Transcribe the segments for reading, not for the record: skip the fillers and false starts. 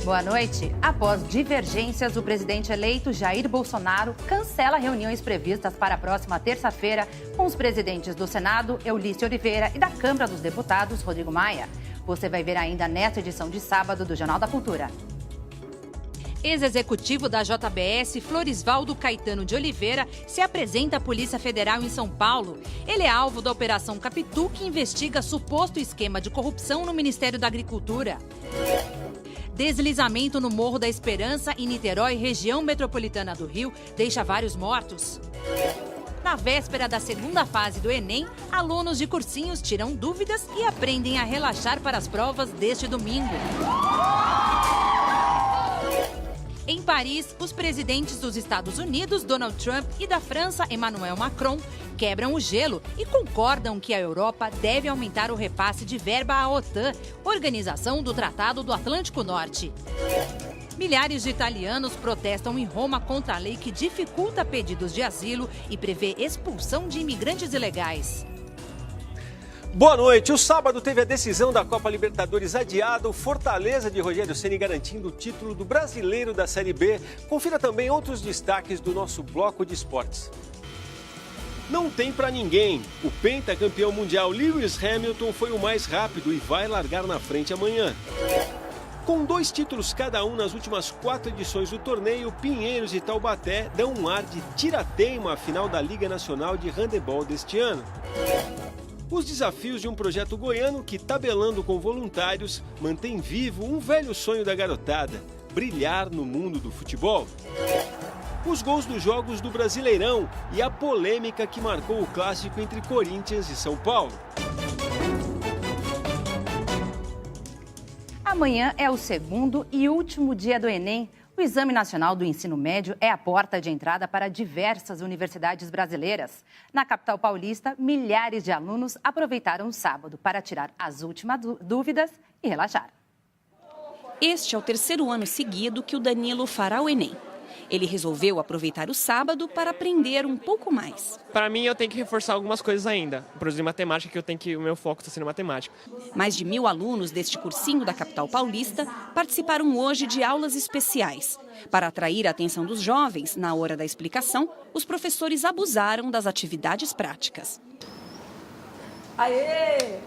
Boa noite. Após divergências, o presidente eleito Jair Bolsonaro cancela reuniões previstas para a próxima terça-feira com os presidentes do Senado, Eulício Oliveira, e da Câmara dos Deputados, Rodrigo Maia. Você vai ver ainda nesta edição de sábado do Jornal da Cultura. Ex-executivo da JBS, Florisvaldo Caetano de Oliveira, se apresenta à Polícia Federal em São Paulo. Ele é alvo da Operação Capitu, que investiga suposto esquema de corrupção no Ministério da Agricultura. Deslizamento no Morro da Esperança, em Niterói, região metropolitana do Rio, deixa vários mortos. Na véspera da segunda fase do Enem, alunos de cursinhos tiram dúvidas e aprendem a relaxar para as provas deste domingo. Em Paris, os presidentes dos Estados Unidos, Donald Trump, e da França, Emmanuel Macron, quebram o gelo e concordam que a Europa deve aumentar o repasse de verba à OTAN, Organização do Tratado do Atlântico Norte. Milhares de italianos protestam em Roma contra a lei que dificulta pedidos de asilo e prevê expulsão de imigrantes ilegais. Boa noite. O sábado teve a decisão da Copa Libertadores adiada, o Fortaleza de Rogério Ceni garantindo o título do Brasileiro da Série B. Confira também outros destaques do nosso bloco de esportes. Não tem pra ninguém. O pentacampeão mundial Lewis Hamilton foi o mais rápido e vai largar na frente amanhã. Com 2 títulos cada um nas últimas 4 edições do torneio, Pinheiros e Taubaté dão um ar de tirateima à final da Liga Nacional de Handebol deste ano. Os desafios de um projeto goiano que, tabelando com voluntários, mantém vivo um velho sonho da garotada: brilhar no mundo do futebol. Os gols dos jogos do Brasileirão e a polêmica que marcou o clássico entre Corinthians e São Paulo. Amanhã é o segundo e último dia do Enem. O Exame Nacional do Ensino Médio é a porta de entrada para diversas universidades brasileiras. Na capital paulista, milhares de alunos aproveitaram o sábado para tirar as últimas dúvidas e relaxar. Este é o 3º ano seguido que o Danilo fará o Enem. Ele resolveu aproveitar o sábado para aprender um pouco mais. Para mim, eu tenho que reforçar algumas coisas ainda. Por exemplo, matemática, o meu foco está sendo matemática. Mais de 1.000 alunos deste cursinho da capital paulista participaram hoje de aulas especiais. Para atrair a atenção dos jovens, na hora da explicação, os professores abusaram das atividades práticas. Aê!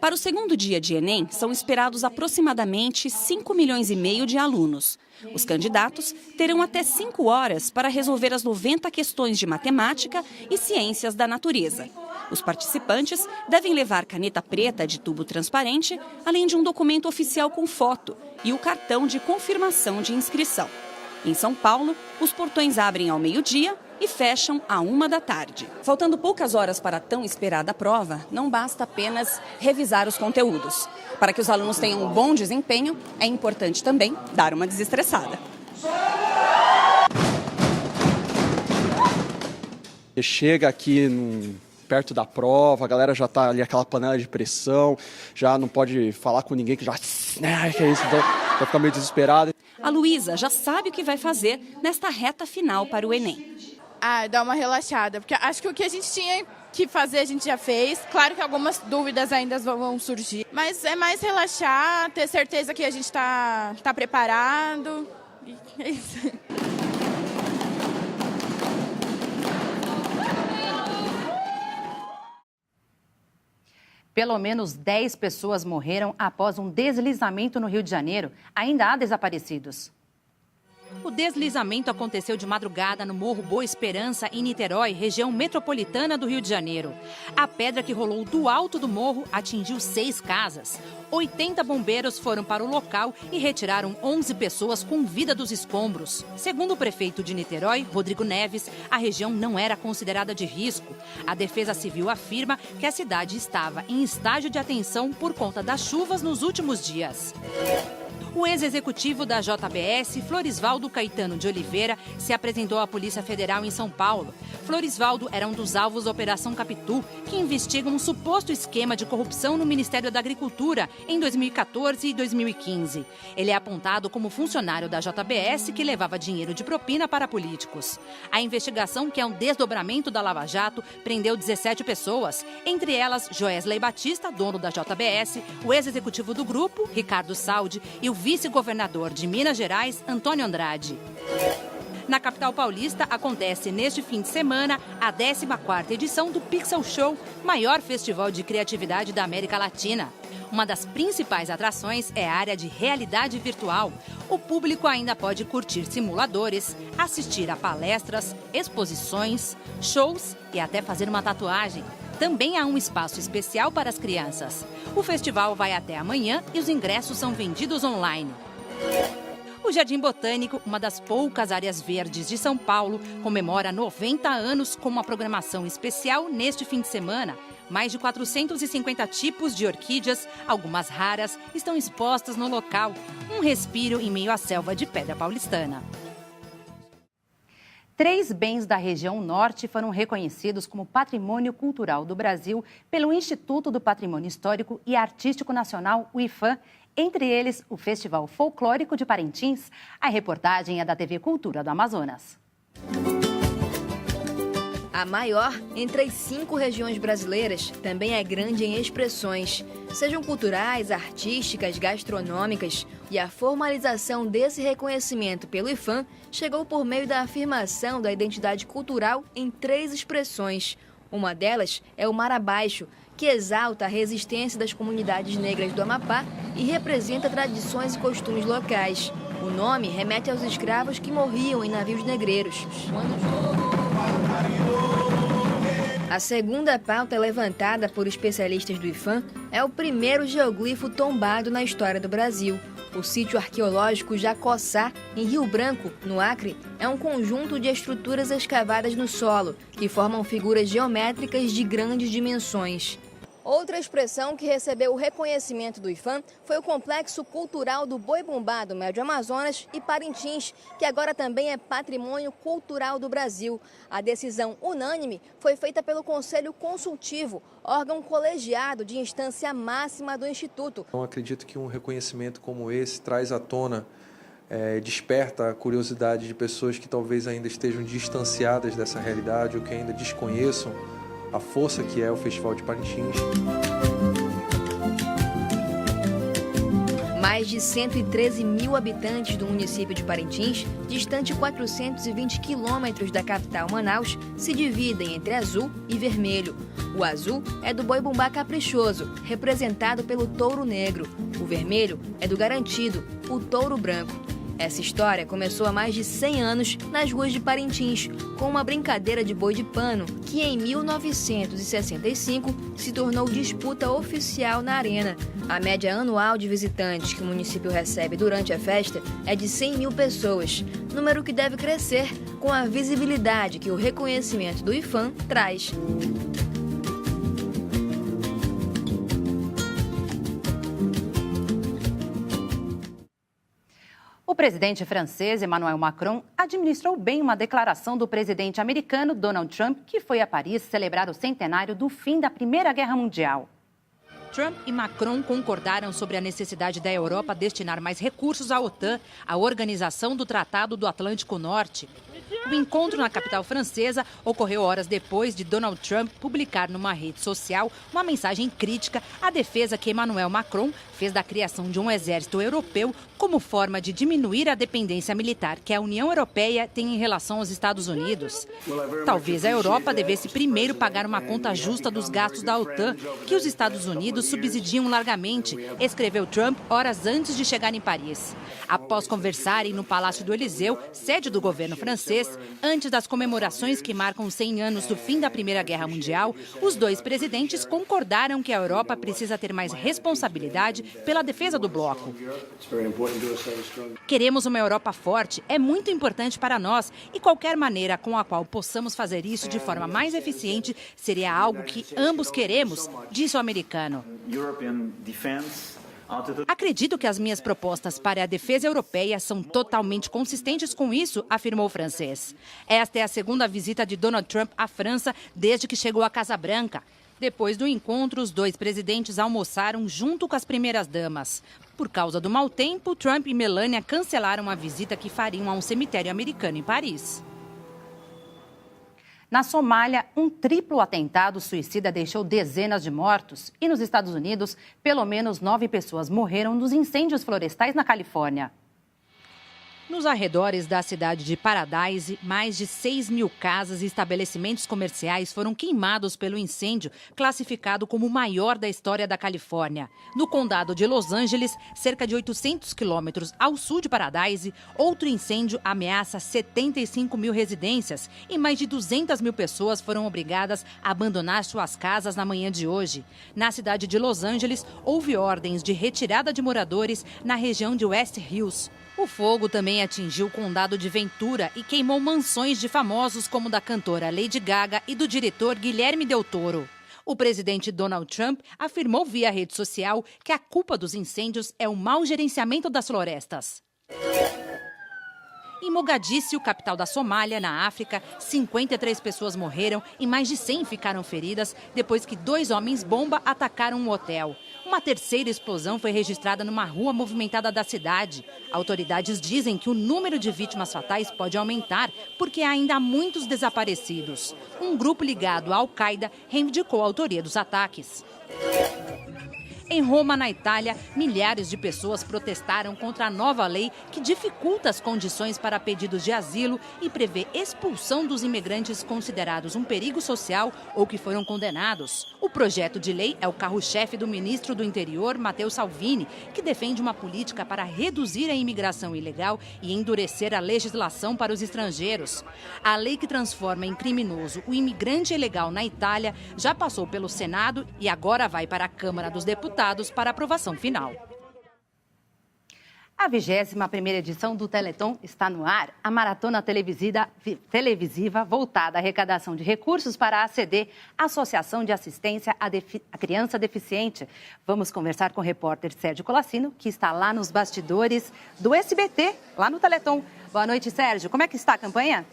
Para o segundo dia de Enem, são esperados aproximadamente 5,5 milhões de alunos. Os candidatos terão até 5 horas para resolver as 90 questões de matemática e ciências da natureza. Os participantes devem levar caneta preta de tubo transparente, além de um documento oficial com foto e o cartão de confirmação de inscrição. Em São Paulo, os portões abrem ao meio-dia e fecham à 1 da tarde. Faltando poucas horas para a tão esperada prova, não basta apenas revisar os conteúdos. Para que os alunos tenham um bom desempenho, é importante também dar uma desestressada. Chega aqui perto da prova, a galera já está ali, aquela panela de pressão, já não pode falar com ninguém, que já... que é isso, então já fica meio desesperado. A Luísa já sabe o que vai fazer nesta reta final para o Enem. Dá uma relaxada, porque acho que o que a gente tinha que fazer a gente já fez. Claro que algumas dúvidas ainda vão surgir, mas é mais relaxar, ter certeza que a gente está preparado. É isso. Pelo menos 10 pessoas morreram após um deslizamento no Rio de Janeiro. Ainda há desaparecidos. O deslizamento aconteceu de madrugada no Morro Boa Esperança, em Niterói, região metropolitana do Rio de Janeiro. A pedra que rolou do alto do morro atingiu 6 casas. 80 bombeiros foram para o local e retiraram 11 pessoas com vida dos escombros. Segundo o prefeito de Niterói, Rodrigo Neves, a região não era considerada de risco. A Defesa Civil afirma que a cidade estava em estágio de atenção por conta das chuvas nos últimos dias. O ex-executivo da JBS, Florisvaldo Caetano de Oliveira, se apresentou à Polícia Federal em São Paulo. Florisvaldo era um dos alvos da Operação Capitu, que investiga um suposto esquema de corrupção no Ministério da Agricultura em 2014 e 2015. Ele é apontado como funcionário da JBS que levava dinheiro de propina para políticos. A investigação, que é um desdobramento da Lava Jato, prendeu 17 pessoas, entre elas Joesley Batista, dono da JBS, o ex-executivo do grupo, Ricardo Saldi, e o vice-governador de Minas Gerais, Antônio Andrade. Na capital paulista, acontece neste fim de semana a 14ª edição do Pixel Show, maior festival de criatividade da América Latina. Uma das principais atrações é a área de realidade virtual. O público ainda pode curtir simuladores, assistir a palestras, exposições, shows e até fazer uma tatuagem. Também há um espaço especial para as crianças. O festival vai até amanhã e os ingressos são vendidos online. O Jardim Botânico, uma das poucas áreas verdes de São Paulo, comemora 90 anos com uma programação especial neste fim de semana. Mais de 450 tipos de orquídeas, algumas raras, estão expostas no local. Um respiro em meio à selva de pedra paulistana. 3 bens da região norte foram reconhecidos como Patrimônio Cultural do Brasil pelo Instituto do Patrimônio Histórico e Artístico Nacional, o IPHAN. Entre eles, o Festival Folclórico de Parintins. A reportagem é da TV Cultura do Amazonas. A maior entre as 5 regiões brasileiras, também é grande em expressões, sejam culturais, artísticas, gastronômicas. E a formalização desse reconhecimento pelo IPHAN chegou por meio da afirmação da identidade cultural em 3 expressões. Uma delas é o Mar Abaixo, que exalta a resistência das comunidades negras do Amapá e representa tradições e costumes locais. O nome remete aos escravos que morriam em navios negreiros. A segunda pauta levantada por especialistas do IPHAN é o primeiro geoglifo tombado na história do Brasil. O sítio arqueológico Jacossá, em Rio Branco, no Acre, é um conjunto de estruturas escavadas no solo, que formam figuras geométricas de grandes dimensões. Outra expressão que recebeu o reconhecimento do IPHAN foi o Complexo Cultural do Boi-Bumbá do Médio Amazonas e Parintins, que agora também é Patrimônio Cultural do Brasil. A decisão unânime foi feita pelo Conselho Consultivo, órgão colegiado de instância máxima do Instituto. Eu acredito que um reconhecimento como esse traz à tona, desperta a curiosidade de pessoas que talvez ainda estejam distanciadas dessa realidade ou que ainda desconheçam a força que é o Festival de Parintins. Mais de 113 mil habitantes do município de Parintins, distante 420 quilômetros da capital Manaus, se dividem entre azul e vermelho. O azul é do boi-bumbá caprichoso, representado pelo touro negro. O vermelho é do garantido, o touro branco. Essa história começou há mais de 100 anos nas ruas de Parintins, com uma brincadeira de boi de pano, que em 1965 se tornou disputa oficial na arena. A média anual de visitantes que o município recebe durante a festa é de 100 mil pessoas, número que deve crescer com a visibilidade que o reconhecimento do IPHAN traz. O presidente francês Emmanuel Macron administrou bem uma declaração do presidente americano Donald Trump, que foi a Paris celebrar o centenário do fim da Primeira Guerra Mundial. Trump e Macron concordaram sobre a necessidade da Europa destinar mais recursos à OTAN, a Organização do Tratado do Atlântico Norte. O encontro na capital francesa ocorreu horas depois de Donald Trump publicar numa rede social uma mensagem crítica à defesa que Emmanuel Macron fez da criação de um exército europeu como forma de diminuir a dependência militar que a União Europeia tem em relação aos Estados Unidos. Talvez a Europa devesse primeiro pagar uma conta justa dos gastos da OTAN, que os Estados Unidos subsidiam largamente, escreveu Trump horas antes de chegar em Paris. Após conversarem no Palácio do Eliseu, sede do governo francês, antes das comemorações que marcam 100 anos do fim da Primeira Guerra Mundial, os dois presidentes concordaram que a Europa precisa ter mais responsabilidade pela defesa do bloco. Queremos uma Europa forte, é muito importante para nós e qualquer maneira com a qual possamos fazer isso de forma mais eficiente seria algo que ambos queremos, disse o americano. Acredito que as minhas propostas para a defesa europeia são totalmente consistentes com isso, afirmou o francês. Esta é a segunda visita de Donald Trump à França desde que chegou à Casa Branca. Depois do encontro, os dois presidentes almoçaram junto com as primeiras-damas. Por causa do mau tempo, Trump e Melania cancelaram a visita que fariam a um cemitério americano em Paris. Na Somália, um triplo atentado suicida deixou dezenas de mortos. E nos Estados Unidos, pelo menos 9 pessoas morreram nos incêndios florestais na Califórnia. Nos arredores da cidade de Paradise, mais de 6.000 casas e estabelecimentos comerciais foram queimados pelo incêndio, classificado como o maior da história da Califórnia. No condado de Los Angeles, cerca de 800 quilômetros ao sul de Paradise, outro incêndio ameaça 75.000 residências e mais de 200.000 pessoas foram obrigadas a abandonar suas casas na manhã de hoje. Na cidade de Los Angeles, houve ordens de retirada de moradores na região de West Hills. O fogo também atingiu o condado de Ventura e queimou mansões de famosos como da cantora Lady Gaga e do diretor Guilherme Del Toro. O presidente Donald Trump afirmou via rede social que a culpa dos incêndios é o mau gerenciamento das florestas. Em Mogadíscio, capital da Somália, na África, 53 pessoas morreram e mais de 100 ficaram feridas depois que 2 homens-bomba atacaram um hotel. Uma terceira explosão foi registrada numa rua movimentada da cidade. Autoridades dizem que o número de vítimas fatais pode aumentar porque ainda há muitos desaparecidos. Um grupo ligado à Al-Qaeda reivindicou a autoria dos ataques. Em Roma, na Itália, milhares de pessoas protestaram contra a nova lei que dificulta as condições para pedidos de asilo e prevê expulsão dos imigrantes considerados um perigo social ou que foram condenados. O projeto de lei é o carro-chefe do ministro do Interior, Matteo Salvini, que defende uma política para reduzir a imigração ilegal e endurecer a legislação para os estrangeiros. A lei que transforma em criminoso o imigrante ilegal na Itália já passou pelo Senado e agora vai para a Câmara dos Deputados para aprovação final. A 21ª edição do Teleton está no ar. A maratona televisiva voltada à arrecadação de recursos para a ACD, Associação de Assistência à Criança Deficiente. Vamos conversar com o repórter Sérgio Colassino, que está lá nos bastidores do SBT, lá no Teleton. Boa noite, Sérgio. Como é que está a campanha?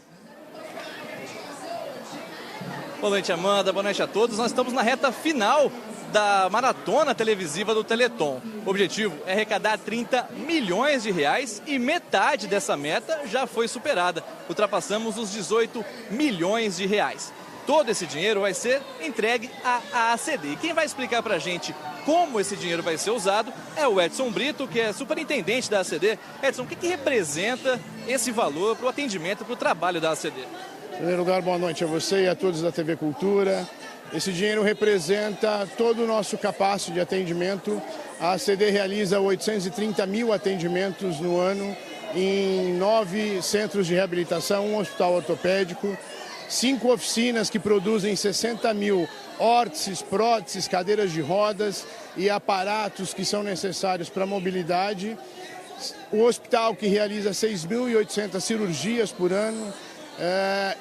Boa noite, Amanda. Boa noite a todos. Nós estamos na reta final da maratona televisiva do Teleton. O objetivo é arrecadar 30 milhões de reais e metade dessa meta já foi superada. Ultrapassamos os 18 milhões de reais. Todo esse dinheiro vai ser entregue à ACD. E quem vai explicar pra gente como esse dinheiro vai ser usado é o Edson Brito, que é superintendente da ACD. Edson, o que representa esse valor para o atendimento, para o trabalho da ACD? Em primeiro lugar, boa noite a você e a todos da TV Cultura. Esse dinheiro representa todo o nosso capacete de atendimento. A ACD realiza 830 mil atendimentos no ano em 9 centros de reabilitação, um hospital ortopédico, 5 oficinas que produzem 60 mil órteses, próteses, cadeiras de rodas e aparatos que são necessários para a mobilidade. O hospital que realiza 6.800 cirurgias por ano.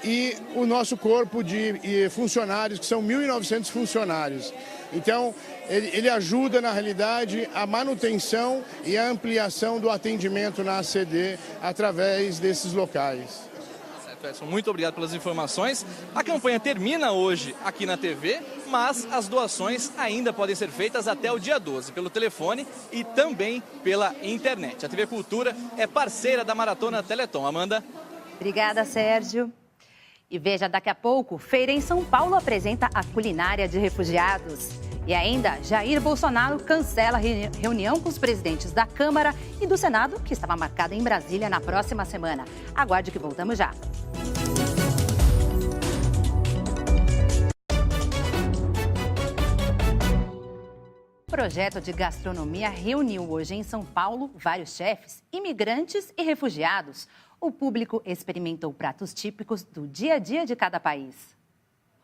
E o nosso corpo de funcionários, que são 1.900 funcionários. Então, ele ajuda, na realidade, a manutenção e a ampliação do atendimento na ACD através desses locais. Certo, Edson. Muito obrigado pelas informações. A campanha termina hoje aqui na TV, mas as doações ainda podem ser feitas até o dia 12, pelo telefone e também pela internet. A TV Cultura é parceira da Maratona Teleton. Amanda? Obrigada, Sérgio. E veja, daqui a pouco, Feira em São Paulo apresenta a culinária de refugiados. E ainda, Jair Bolsonaro cancela a reunião com os presidentes da Câmara e do Senado, que estava marcada em Brasília na próxima semana. Aguarde que voltamos já. O projeto de gastronomia reuniu hoje em São Paulo vários chefes, imigrantes e refugiados. O público experimentou pratos típicos do dia a dia de cada país.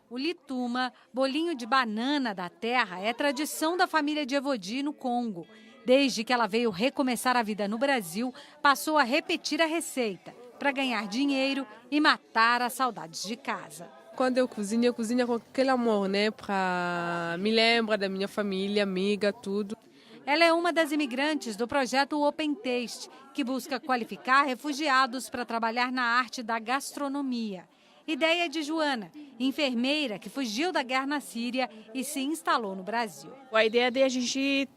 O lituma, bolinho de banana da terra, é tradição da família de Evodi no Congo. Desde que ela veio recomeçar a vida no Brasil, passou a repetir a receita para ganhar dinheiro e matar as saudades de casa. Quando eu cozinho com aquele amor, né? Me lembra da minha família, amiga, tudo. Ela é uma das imigrantes do projeto Open Taste, que busca qualificar refugiados para trabalhar na arte da gastronomia. Ideia de Joana, enfermeira que fugiu da guerra na Síria e se instalou no Brasil. A ideia é a gente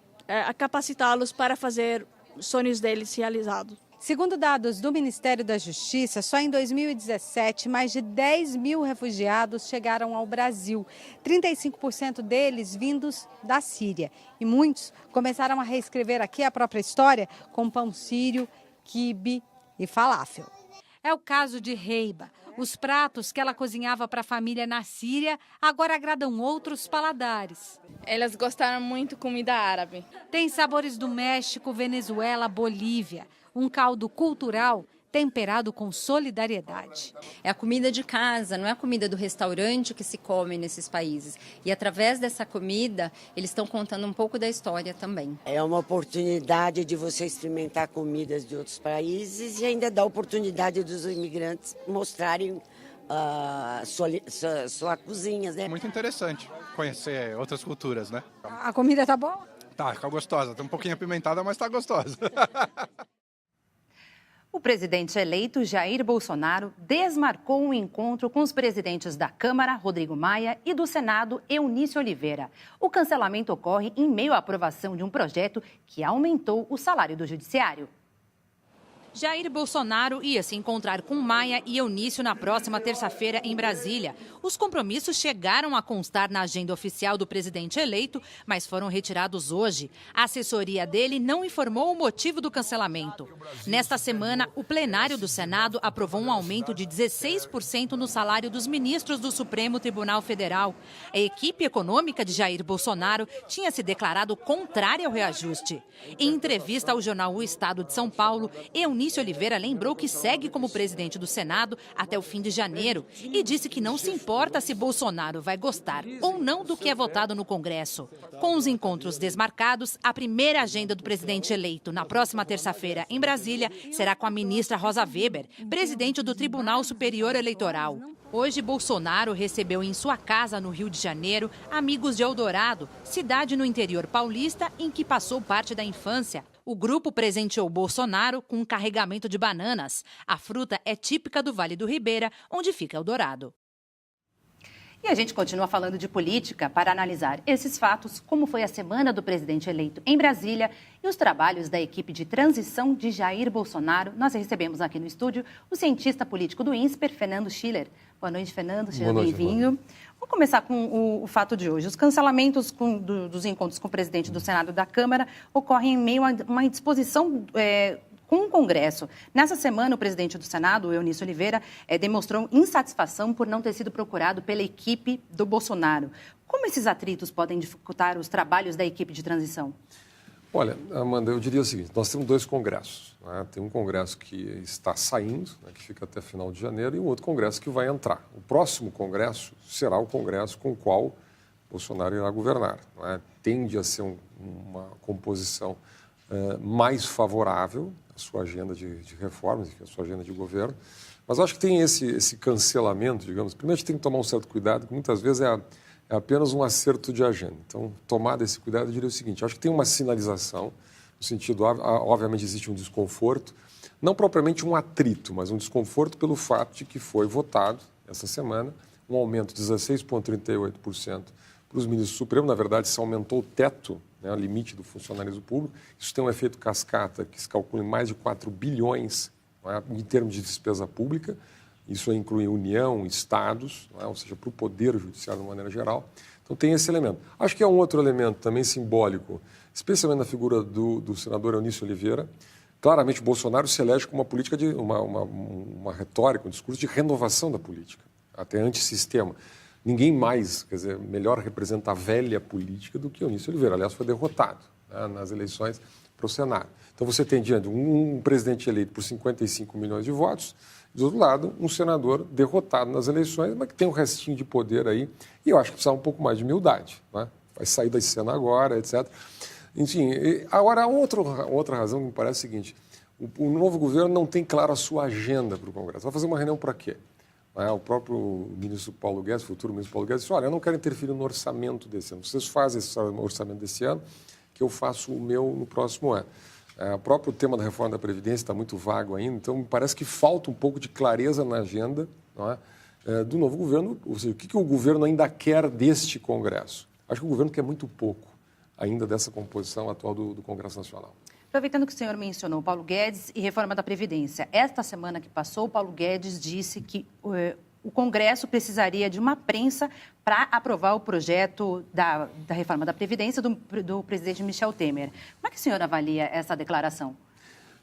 capacitá-los para fazer os sonhos deles realizados. Segundo dados do Ministério da Justiça, só em 2017, mais de 10 mil refugiados chegaram ao Brasil, 35% deles vindos da Síria. E muitos começaram a reescrever aqui a própria história com pão sírio, quibe e falafel. É o caso de Reiba. Os pratos que ela cozinhava para a família na Síria agora agradam outros paladares. Elas gostaram muito de comida árabe. Tem sabores do México, Venezuela, Bolívia. Um caldo cultural temperado com solidariedade. É a comida de casa, não é a comida do restaurante que se come nesses países. E através dessa comida, eles estão contando um pouco da história também. É uma oportunidade de você experimentar comidas de outros países e ainda dá a oportunidade dos imigrantes mostrarem sua cozinha, né? Muito interessante conhecer outras culturas, né? A comida tá boa? Tá gostosa. Tá um pouquinho apimentada, mas tá gostosa. O presidente eleito Jair Bolsonaro desmarcou um encontro com os presidentes da Câmara, Rodrigo Maia, e do Senado, Eunício Oliveira. O cancelamento ocorre em meio à aprovação de um projeto que aumentou o salário do judiciário. Jair Bolsonaro ia se encontrar com Maia e Eunício na próxima terça-feira em Brasília. Os compromissos chegaram a constar na agenda oficial do presidente eleito, mas foram retirados hoje. A assessoria dele não informou o motivo do cancelamento. Nesta semana, o plenário do Senado aprovou um aumento de 16% no salário dos ministros do Supremo Tribunal Federal. A equipe econômica de Jair Bolsonaro tinha se declarado contrária ao reajuste. Em entrevista ao jornal O Estado de São Paulo, Eunício Oliveira lembrou que segue como presidente do Senado até o fim de janeiro e disse que não se importa se Bolsonaro vai gostar ou não do que é votado no Congresso. Com os encontros desmarcados, a primeira agenda do presidente eleito na próxima terça-feira em Brasília será com a ministra Rosa Weber, presidente do Tribunal Superior Eleitoral. Hoje, Bolsonaro recebeu em sua casa no Rio de Janeiro amigos de Eldorado, cidade no interior paulista em que passou parte da infância. O grupo presenteou Bolsonaro com um carregamento de bananas. A fruta é típica do Vale do Ribeira, onde fica Eldorado. E a gente continua falando de política para analisar esses fatos, como foi a semana do presidente eleito em Brasília e os trabalhos da equipe de transição de Jair Bolsonaro. Nós recebemos aqui no estúdio o cientista político do INSPER, Fernando Schiller. Boa noite, Fernando. Seja bem-vindo. Vamos começar com o fato de hoje. Os cancelamentos dos encontros com o presidente do Senado e da Câmara ocorrem em meio a uma indisposição com o Congresso. Nessa semana, o presidente do Senado, Eunício Oliveira, demonstrou insatisfação por não ter sido procurado pela equipe do Bolsonaro. Como esses atritos podem dificultar os trabalhos da equipe de transição? Olha, Amanda, eu diria o seguinte, nós temos dois congressos. Né? Tem um congresso que está saindo, né, que fica até final de janeiro, e um outro congresso que vai entrar. O próximo congresso será o congresso com o qual Bolsonaro irá governar. Né? Tende a ser uma composição mais favorável à sua agenda de reformas, à sua agenda de governo. Mas acho que tem esse cancelamento, digamos. Primeiro, a gente tem que tomar um certo cuidado, que muitas vezes é apenas um acerto de agenda. Então, tomado esse cuidado, eu diria o seguinte, acho que tem uma sinalização, no sentido, obviamente, existe um desconforto, não propriamente um atrito, mas um desconforto pelo fato de que foi votado, essa semana, um aumento de 16,38% para os ministros do Supremo. Na verdade, se aumentou o teto, né, o limite do funcionalismo público. Isso tem um efeito cascata que se calcula em mais de 4 bilhões, né, em termos de despesa pública. Isso inclui União, Estados, né, ou seja, para o Poder Judiciário de maneira geral. Então tem esse elemento. Acho que é um outro elemento também simbólico, especialmente na figura do senador Eunício Oliveira. Claramente, o Bolsonaro se elege com uma política de uma retórica, um discurso de renovação da política, até antissistema. Ninguém mais, quer dizer, melhor representa a velha política do que Eunício Oliveira. Aliás, foi derrotado, né, nas eleições para o Senado. Então você tem diante um presidente eleito por 55 milhões de votos, do outro lado, um senador derrotado nas eleições, mas que tem um restinho de poder aí, e eu acho que precisa um pouco mais de humildade, né? Vai sair da cena agora, etc. Enfim, agora, outra razão que me parece é a seguinte, o novo governo não tem clara a sua agenda para o Congresso. Vai fazer uma reunião para quê? O próprio ministro Paulo Guedes, futuro ministro Paulo Guedes, disse, olha, eu não quero interferir no orçamento desse ano. Vocês fazem esse orçamento desse ano, que eu faço o meu no próximo ano. O próprio tema da reforma da Previdência está muito vago ainda, então me parece que falta um pouco de clareza na agenda, não é? do novo governo, ou seja, o que o governo ainda quer deste Congresso. Acho que o governo quer muito pouco ainda dessa composição atual do Congresso Nacional. Aproveitando que o senhor mencionou Paulo Guedes e reforma da Previdência, esta semana que passou, o Paulo Guedes disse que o Congresso precisaria de uma prensa para aprovar o projeto da reforma da Previdência do presidente Michel Temer. Como é que o senhor avalia essa declaração?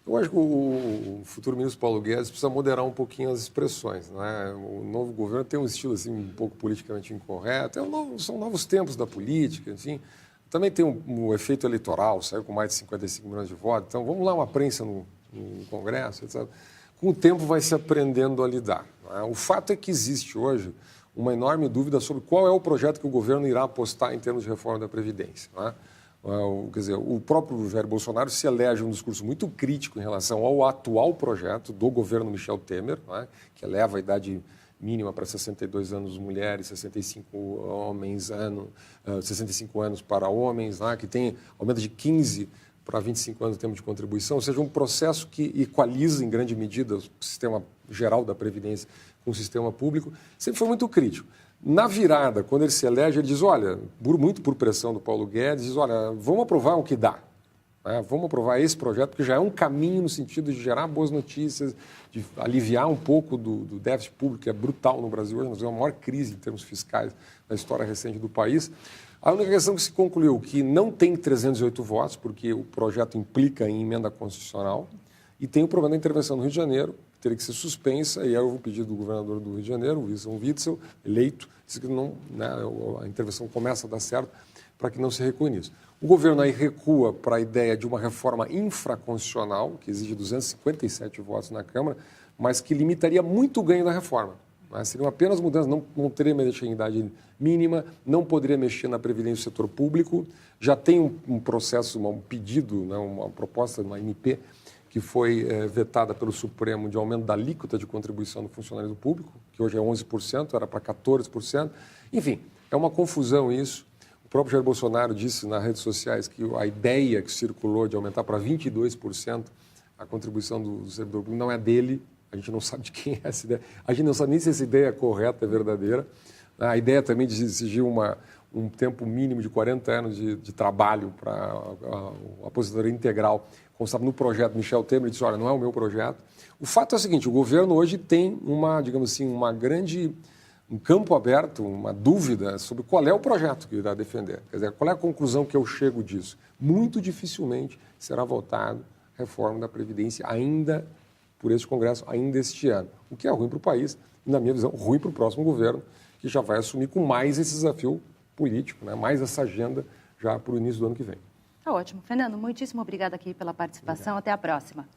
Eu acho que o futuro ministro Paulo Guedes precisa moderar um pouquinho as expressões, né? O novo governo tem um estilo assim, um pouco politicamente incorreto, são novos tempos da política, enfim. Também tem um efeito eleitoral, saiu com mais de 55 milhões de votos, então vamos lá uma prensa no Congresso, etc. Com o tempo vai se aprendendo a lidar. Né? O fato é que existe hoje uma enorme dúvida sobre qual é o projeto que o governo irá apostar em termos de reforma da Previdência. Né? Quer dizer, o próprio Jair Bolsonaro se elege um discurso muito crítico em relação ao atual projeto do governo Michel Temer, né, que eleva a idade mínima para 62 anos mulheres, 65 anos para homens, né, que tem aumento de 15 para 25 anos no tempo de contribuição, ou seja, um processo que equaliza em grande medida o sistema geral da Previdência com o sistema público, sempre foi muito crítico. Na virada, quando ele se elege, ele diz, olha, muito por pressão do Paulo Guedes, diz, olha, vamos aprovar o que dá. Né? Vamos aprovar esse projeto, porque já é um caminho no sentido de gerar boas notícias, de aliviar um pouco do déficit público, que é brutal no Brasil hoje. Nós temos a maior crise em termos fiscais na história recente do país. A única questão que se concluiu que não tem 308 votos, porque o projeto implica em emenda constitucional, e tem o problema da intervenção no Rio de Janeiro, que teria que ser suspensa, e aí houve um pedido do governador do Rio de Janeiro, o Wilson Witzel, eleito, disse que não, né, a intervenção começa a dar certo para que não se recue nisso. O governo aí recua para a ideia de uma reforma infraconstitucional, que exige 257 votos na Câmara, mas que limitaria muito o ganho da reforma. Né? Seriam apenas mudanças, não teria mexer em idade mínima, não poderia mexer na previdência do setor público, já tem um processo, um pedido, né, uma proposta, uma MP, que foi vetada pelo Supremo de aumento da alíquota de contribuição do funcionalismo público, que hoje é 11%, era para 14%. Enfim, é uma confusão isso. O próprio Jair Bolsonaro disse nas redes sociais que a ideia que circulou de aumentar para 22% a contribuição do servidor público não é dele, a gente não sabe de quem é essa ideia, a gente não sabe nem se essa ideia é correta, é verdadeira. A ideia também de exigir um tempo mínimo de 40 anos de trabalho para a aposentadoria integral, constava no projeto Michel Temer, ele disse, olha, não é o meu projeto. O fato é o seguinte, o governo hoje tem um campo aberto, uma dúvida sobre qual é o projeto que irá defender. Quer dizer, qual é a conclusão que eu chego disso? Muito dificilmente será votado a reforma da Previdência ainda por este Congresso, ainda este ano. O que é ruim para o país e, na minha visão, ruim para o próximo governo, que já vai assumir com mais esse desafio político, né? Mais essa agenda já para o início do ano que vem. Tá ótimo. Fernando, muitíssimo obrigada aqui pela participação. Obrigado. Até a próxima.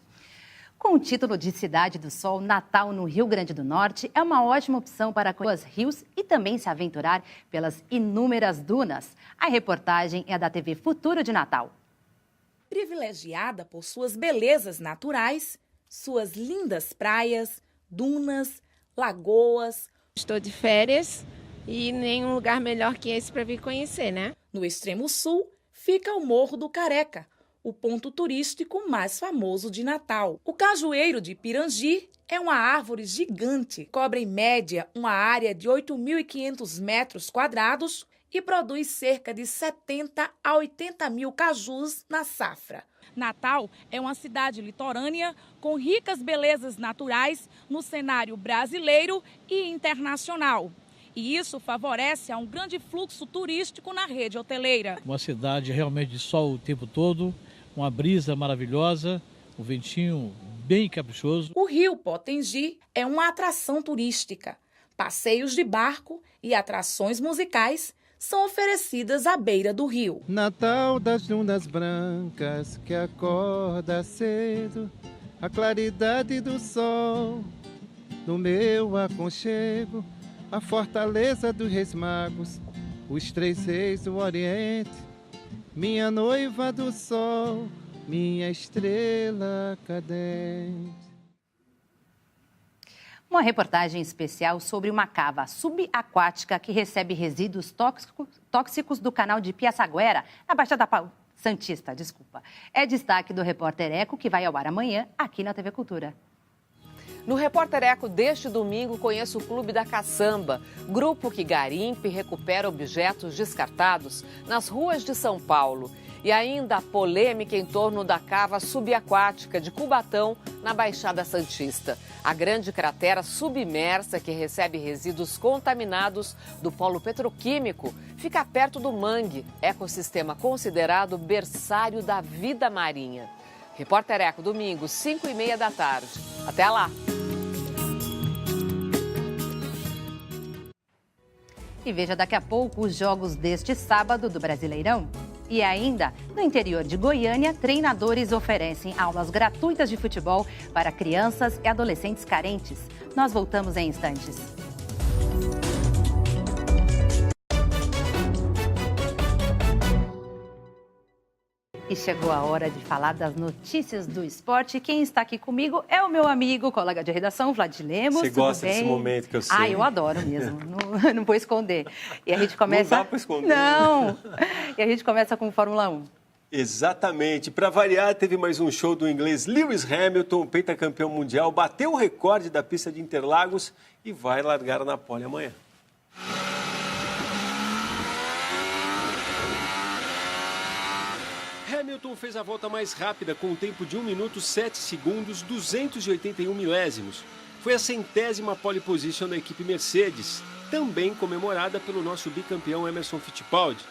Com o título de Cidade do Sol, Natal no Rio Grande do Norte é uma ótima opção para conhecer os rios e também se aventurar pelas inúmeras dunas. A reportagem é da TV Futuro de Natal. Privilegiada por suas belezas naturais, suas lindas praias, dunas, lagoas. Estou de férias e nenhum lugar melhor que esse para vir conhecer, né? No extremo sul fica o Morro do Careca, o ponto turístico mais famoso de Natal. O cajueiro de Pirangi é uma árvore gigante, cobre em média uma área de 8.500 metros quadrados e produz cerca de 70 a 80 mil cajus na safra. Natal é uma cidade litorânea com ricas belezas naturais no cenário brasileiro e internacional. E isso favorece a um grande fluxo turístico na rede hoteleira. Uma cidade realmente de sol o tempo todo, uma brisa maravilhosa, um ventinho bem caprichoso. O Rio Potengi é uma atração turística. Passeios de barco e atrações musicais são oferecidas à beira do rio. Natal das dunas brancas que acorda cedo, a claridade do sol, no meu aconchego, a fortaleza dos Reis Magos, os três reis do Oriente, minha noiva do sol, minha estrela cadente. Uma reportagem especial sobre uma cava subaquática que recebe resíduos tóxicos do canal de Piaçaguera, na Baixada Santista, É destaque do repórter Eco, que vai ao ar amanhã aqui na TV Cultura. No Repórter Eco deste domingo, conheço o Clube da Caçamba, grupo que garimpa e recupera objetos descartados nas ruas de São Paulo. E ainda a polêmica em torno da cava subaquática de Cubatão, na Baixada Santista. A grande cratera submersa que recebe resíduos contaminados do polo petroquímico fica perto do mangue, ecossistema considerado berçário da vida marinha. Repórter Eco, domingo, 5h30 da tarde. Até lá! E veja daqui a pouco os jogos deste sábado do Brasileirão. E ainda, no interior de Goiânia, treinadores oferecem aulas gratuitas de futebol para crianças e adolescentes carentes. Nós voltamos em instantes. E chegou a hora de falar das notícias do esporte. Quem está aqui comigo é o meu amigo, colega de redação, Vlad Lemos. Você gosta desse momento que eu sei. Ah, eu adoro mesmo. Não vou esconder. E a gente começa... Não dá para esconder. Não! E a gente começa com Fórmula 1. Exatamente. Para variar, teve mais um show do inglês Lewis Hamilton, pentacampeão mundial, bateu o recorde da pista de Interlagos e vai largar na pole amanhã. Hamilton fez a volta mais rápida com um tempo de 1 minuto 7 segundos, 281 milésimos. Foi a 100ª pole position da equipe Mercedes, também comemorada pelo nosso bicampeão Emerson Fittipaldi.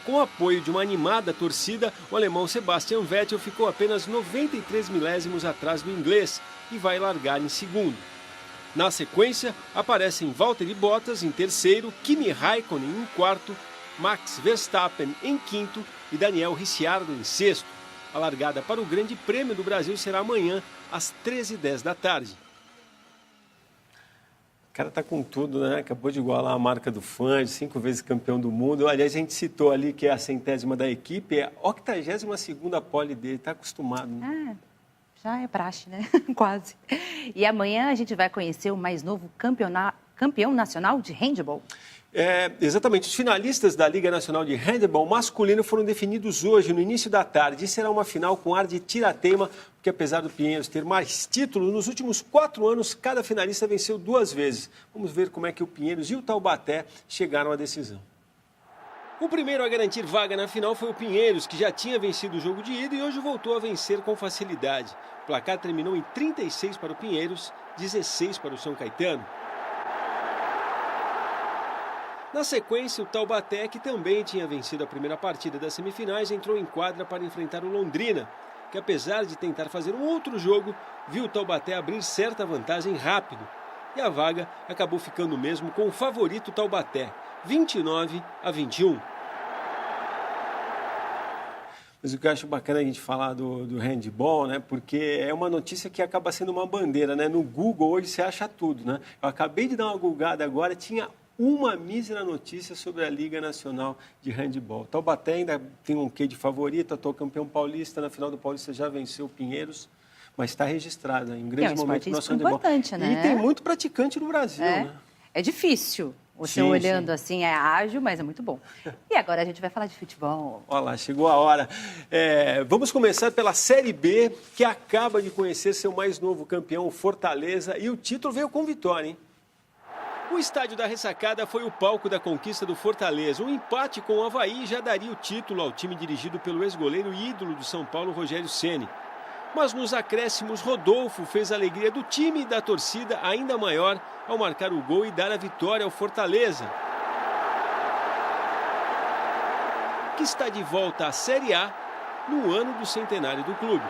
Com o apoio de uma animada torcida, o alemão Sebastian Vettel ficou apenas 93 milésimos atrás do inglês e vai largar em segundo. Na sequência, aparecem Valtteri Bottas em terceiro, Kimi Raikkonen em quarto, Max Verstappen em quinto e Daniel Ricciardo em sexto. A largada para o Grande Prêmio do Brasil será amanhã, às 13h10 da tarde. O cara tá com tudo, né? Acabou de igualar a marca do Fangio, 5 vezes campeão do mundo. Aliás, a gente citou ali que é a 100ª da equipe, é a 82ª pole dele, tá acostumado, né? Já é praxe, né? Quase. E amanhã a gente vai conhecer o mais novo campeão nacional de handebol. Exatamente. Os finalistas da Liga Nacional de Handebol masculino foram definidos hoje, no início da tarde. E será uma final com ar de tirateima, porque apesar do Pinheiros ter mais títulos, nos últimos 4 anos, cada finalista venceu 2 vezes. Vamos ver como é que o Pinheiros e o Taubaté chegaram à decisão. O primeiro a garantir vaga na final foi o Pinheiros, que já tinha vencido o jogo de ida e hoje voltou a vencer com facilidade. O placar terminou em 36 para o Pinheiros, 16 para o São Caetano. Na sequência, o Taubaté, que também tinha vencido a primeira partida das semifinais, entrou em quadra para enfrentar o Londrina, que apesar de tentar fazer um outro jogo, viu o Taubaté abrir certa vantagem rápido. E a vaga acabou ficando mesmo com o favorito Taubaté, 29-21. Mas o que eu acho bacana a gente falar do handball, né? Porque é uma notícia que acaba sendo uma bandeira, né? No Google hoje você acha tudo, né? Eu acabei de dar uma googada agora, tinha uma mísera notícia sobre a Liga Nacional de Handebol. Taubaté ainda tem um quê de favorito, atual campeão paulista, na final do Paulista já venceu o Pinheiros, mas está registrado em um grande momento do nosso handebol. Importante, né? E tem muito praticante no Brasil, né? É difícil. Você olhando assim é ágil, mas é muito bom. E agora a gente vai falar de futebol. Olha lá, chegou a hora. Vamos começar pela Série B, que acaba de conhecer seu mais novo campeão, o Fortaleza, e o título veio com vitória, hein? O estádio da Ressacada foi o palco da conquista do Fortaleza. Um empate com o Avaí já daria o título ao time dirigido pelo ex-goleiro e ídolo do São Paulo, Rogério Ceni. Mas nos acréscimos, Rodolfo fez a alegria do time e da torcida ainda maior ao marcar o gol e dar a vitória ao Fortaleza, que está de volta à Série A no ano do centenário do clube.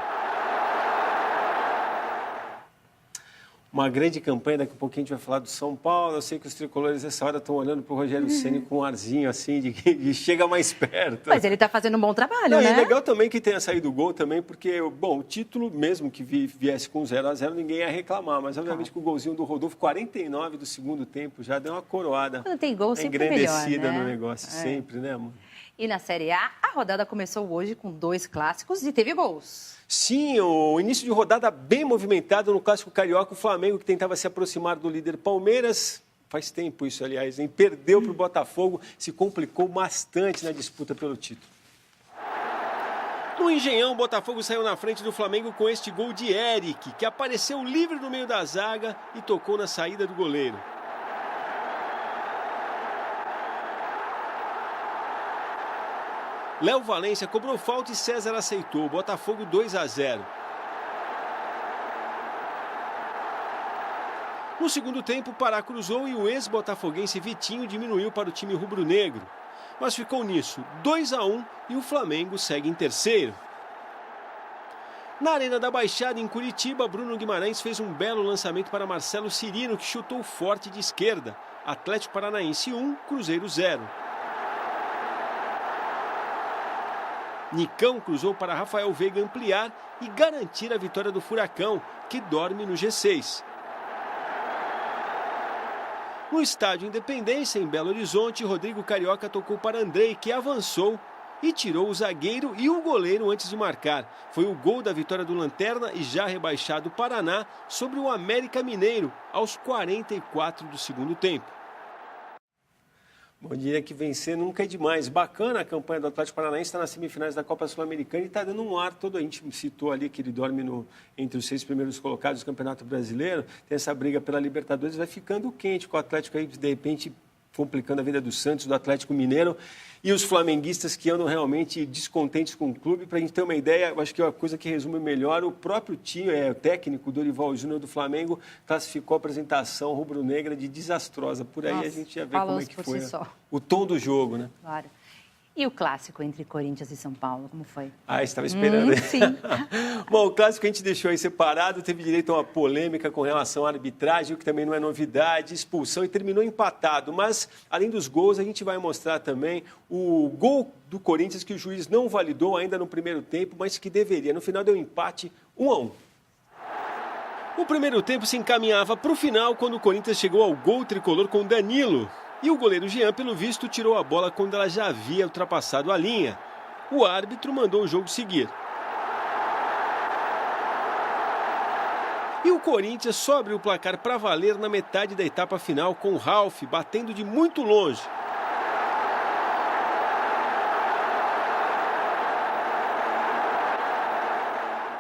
Uma grande campanha, daqui a pouquinho a gente vai falar do São Paulo. Eu sei que os tricolores nessa hora estão olhando para o Rogério Ceni com um arzinho assim, de chega mais perto. Mas ele está fazendo um bom trabalho, né? E é legal também que tenha saído o gol também, porque, bom, o título, mesmo que viesse com 0-0, ninguém ia reclamar. Mas, obviamente, que o golzinho do Rodolfo, 49 do segundo tempo, já deu uma coroada. Quando tem gol, sempre é melhor, engrandecida né? no negócio, sempre, né, amor? E na Série A, a rodada começou hoje com 2 clássicos e teve gols. Sim, o início de rodada bem movimentado no Clássico Carioca. O Flamengo, que tentava se aproximar do líder Palmeiras, faz tempo isso, aliás, hein? Perdeu para o Botafogo, se complicou bastante na disputa pelo título. No Engenhão, o Botafogo saiu na frente do Flamengo com este gol de Eric, que apareceu livre no meio da zaga e tocou na saída do goleiro. Léo Valência cobrou falta e César aceitou. Botafogo 2-0. No segundo tempo, o Pará cruzou e o ex-botafoguense Vitinho diminuiu para o time rubro-negro. Mas ficou nisso, 2-1 e o Flamengo segue em terceiro. Na Arena da Baixada, em Curitiba, Bruno Guimarães fez um belo lançamento para Marcelo Cirino, que chutou forte de esquerda. Atlético Paranaense 1, Cruzeiro 0. Nicão cruzou para Rafael Veiga ampliar e garantir a vitória do Furacão, que dorme no G6. No estádio Independência, em Belo Horizonte, Rodrigo Carioca tocou para Andrei, que avançou e tirou o zagueiro e o goleiro antes de marcar. Foi o gol da vitória do Lanterna e já rebaixado Paraná sobre o América Mineiro, aos 44 do segundo tempo. Bom, diria que vencer nunca é demais. Bacana a campanha do Atlético Paranaense, está nas semifinais da Copa Sul-Americana e está dando um ar todo. A gente citou ali que ele dorme entre os 6 primeiros colocados do Campeonato Brasileiro. Tem essa briga pela Libertadores, vai ficando quente com o Atlético aí, de repente, complicando a vida do Santos, do Atlético Mineiro. E os flamenguistas que andam realmente descontentes com o clube. Para a gente ter uma ideia, eu acho que é uma coisa que resume melhor, o próprio time, o técnico Dorival Júnior do Flamengo, classificou a apresentação rubro-negra de desastrosa. Por aí a gente já vê como é que foi o tom do jogo, né? Claro. E o clássico entre Corinthians e São Paulo, como foi? Estava esperando. Sim. Bom, o clássico a gente deixou aí separado, teve direito a uma polêmica com relação à arbitragem, o que também não é novidade, expulsão, e terminou empatado. Mas, além dos gols, a gente vai mostrar também o gol do Corinthians que o juiz não validou ainda no primeiro tempo, mas que deveria. No final deu empate 1-1. O primeiro tempo se encaminhava para o final quando o Corinthians chegou ao gol tricolor com Danilo. E o goleiro Jean, pelo visto, tirou a bola quando ela já havia ultrapassado a linha. O árbitro mandou o jogo seguir. E o Corinthians só abriu o placar para valer na metade da etapa final, com o Ralf batendo de muito longe.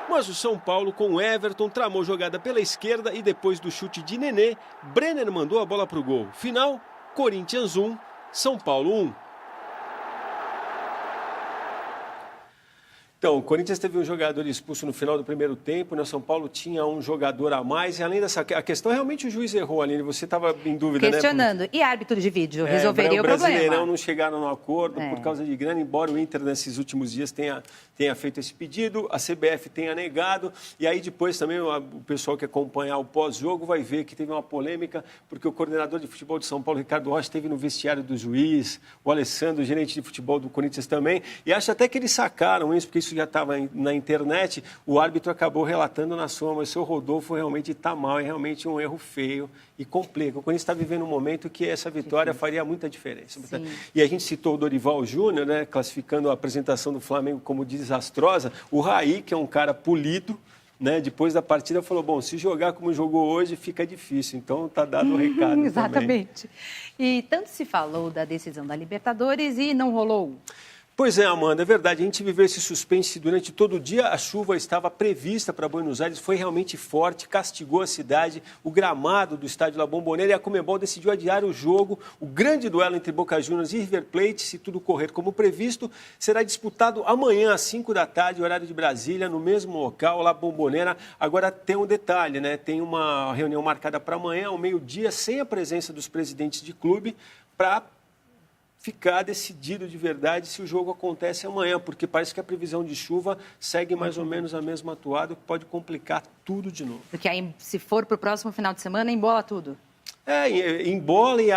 Mas o São Paulo, com o Everton, tramou jogada pela esquerda e depois do chute de Nenê, Brenner mandou a bola para o gol. Final, Corinthians 1, São Paulo 1. Então, o Corinthians teve um jogador expulso no final do primeiro tempo, né? O São Paulo tinha um jogador a mais, e além dessa a questão, realmente o juiz errou, Aline, você estava em dúvida, questionando. Né? E árbitro de vídeo, resolveria o problema? O Brasileirão não chegaram no acordo por causa de grana, embora o Inter nesses últimos dias tenha feito esse pedido, a CBF tenha negado, e aí depois também o pessoal que acompanhar o pós-jogo vai ver que teve uma polêmica, porque o coordenador de futebol de São Paulo, Ricardo Rocha, esteve no vestiário do juiz, o Alessandro, gerente de futebol do Corinthians também, e acho até que eles sacaram isso, porque isso já estava na internet, o árbitro acabou relatando na sua, mas o seu Rodolfo realmente está mal, é realmente um erro feio e complica. O Corinthians está vivendo um momento que essa vitória faria muita diferença. Sim. E a gente citou o Dorival Júnior, né, classificando a apresentação do Flamengo como desastrosa. O Raí, que é um cara polido, né, depois da partida falou, bom, se jogar como jogou hoje, fica difícil. Então, está dado o recado exatamente. Também. E tanto se falou da decisão da Libertadores e não rolou. Pois é, Amanda, é verdade. A gente viveu esse suspense durante todo o dia. A chuva estava prevista para Buenos Aires, foi realmente forte, castigou a cidade. O gramado do estádio La Bombonera, e a Conmebol decidiu adiar o jogo. O grande duelo entre Boca Juniors e River Plate, se tudo correr como previsto, será disputado amanhã às 5 da tarde, horário de Brasília, no mesmo local, La Bombonera. Agora tem um detalhe, né? Tem uma reunião marcada para amanhã, ao meio-dia, sem a presença dos presidentes de clube, para ficar decidido de verdade se o jogo acontece amanhã, porque parece que a previsão de chuva segue mais ou menos a mesma atuada, que pode complicar tudo de novo. Porque aí, se for para o próximo final de semana, embola tudo. Embola e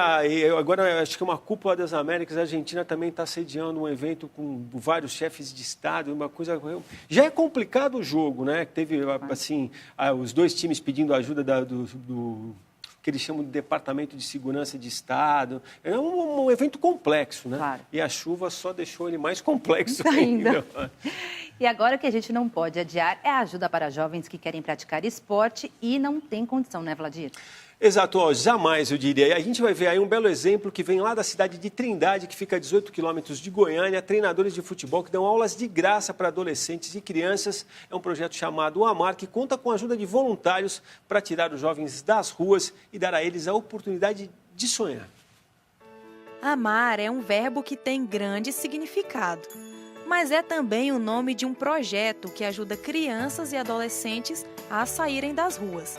agora acho que uma cúpula das Américas, a Argentina também está sediando um evento com vários chefes de Estado, uma coisa... Já é complicado o jogo, né? Teve, assim, os dois times pedindo ajuda do que eles chamam de Departamento de Segurança de Estado. É um evento complexo, né? Claro. E a chuva só deixou ele mais complexo ainda. E agora o que a gente não pode adiar é a ajuda para jovens que querem praticar esporte e não têm condição, né, Vladir? Exato, ó, jamais eu diria. E a gente vai ver aí um belo exemplo que vem lá da cidade de Trindade, que fica a 18 quilômetros de Goiânia, treinadores de futebol que dão aulas de graça para adolescentes e crianças. É um projeto chamado Amar, que conta com a ajuda de voluntários para tirar os jovens das ruas e dar a eles a oportunidade de sonhar. Amar é um verbo que tem grande significado, mas é também o nome de um projeto que ajuda crianças e adolescentes a saírem das ruas.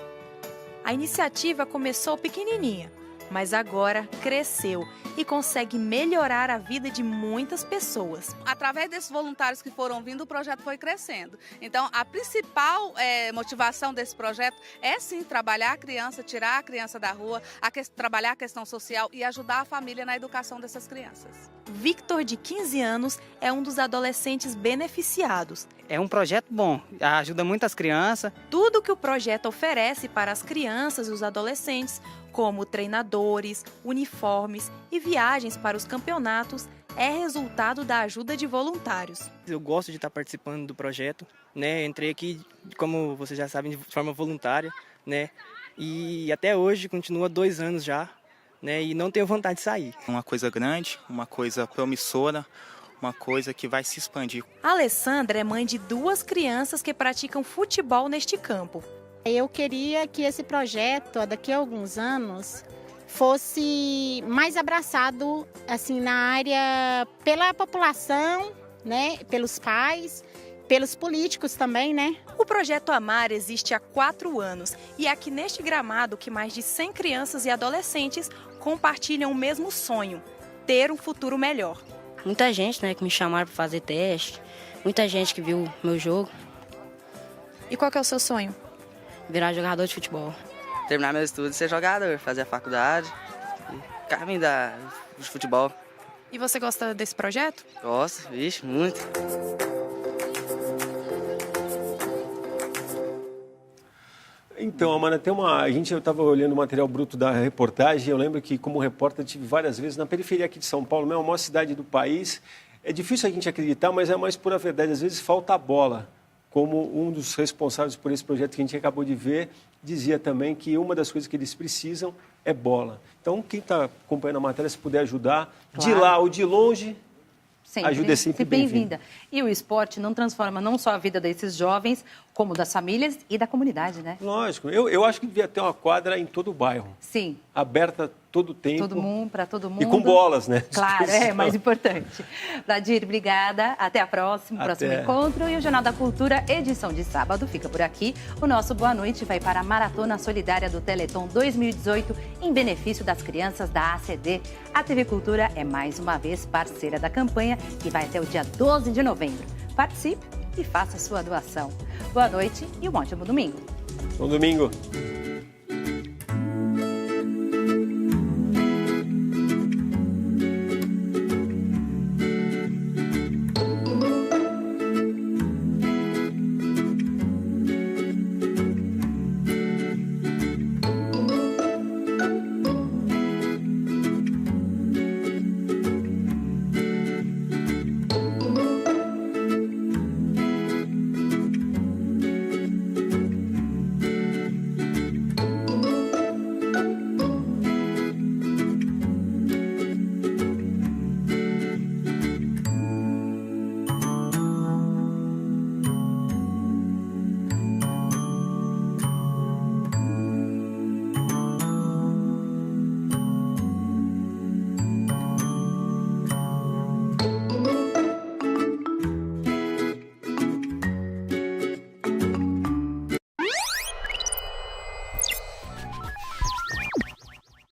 A iniciativa começou pequenininha, mas agora cresceu e consegue melhorar a vida de muitas pessoas. Através desses voluntários que foram vindo, o projeto foi crescendo. Então, a principal motivação desse projeto é, sim, trabalhar a criança, tirar a criança da rua, trabalhar a questão social e ajudar a família na educação dessas crianças. Victor, de 15 anos, é um dos adolescentes beneficiados. É um projeto bom, ajuda muitas crianças. Tudo que o projeto oferece para as crianças e os adolescentes, como treinadores, uniformes e viagens para os campeonatos, é resultado da ajuda de voluntários. Eu gosto de estar participando do projeto, né? Entrei aqui, como vocês já sabem, de forma voluntária, né? E até hoje continua 2 anos já, né? E não tenho vontade de sair. Uma coisa grande, uma coisa promissora, uma coisa que vai se expandir. A Alessandra é mãe de 2 crianças que praticam futebol neste campo. Eu queria que esse projeto, daqui a alguns anos, fosse mais abraçado assim, na área pela população, né, pelos pais, pelos políticos também, né? O projeto Amar existe há 4 anos e é aqui neste gramado que mais de 100 crianças e adolescentes compartilham o mesmo sonho, ter um futuro melhor. Muita gente, né, que me chamaram para fazer teste, muita gente que viu meu jogo. E qual que é o seu sonho? Virar jogador de futebol. Terminar meu estudo e ser jogador, fazer a faculdade e caminho de futebol. E você gosta desse projeto? Gosto, vixe, muito. Então, Amanda, eu estava olhando o material bruto da reportagem, eu lembro que como repórter tive várias vezes na periferia aqui de São Paulo, mesmo a maior cidade do país. É difícil a gente acreditar, mas é a mais pura verdade, às vezes falta a bola. Como um dos responsáveis por esse projeto que a gente acabou de ver, dizia também que uma das coisas que eles precisam é bola. Então, quem está acompanhando a matéria, se puder ajudar, claro, de lá ou de longe, ajuda é sempre bem-vinda. E o esporte não transforma não só a vida desses jovens, como das famílias e da comunidade, né? Lógico. Eu acho que devia ter uma quadra em todo o bairro. Sim. Aberta todo o tempo. Para todo mundo. E com bolas, né? Claro, é mais importante. Vladir, obrigada. Até a próxima. Próximo encontro. E o Jornal da Cultura, edição de sábado, fica por aqui. O nosso boa noite vai para a Maratona Solidária do Teleton 2018, em benefício das crianças da ACD. A TV Cultura é mais uma vez parceira da campanha, que vai até o dia 12 de novembro. Participe e faça sua doação. Boa noite e um ótimo domingo. Bom domingo.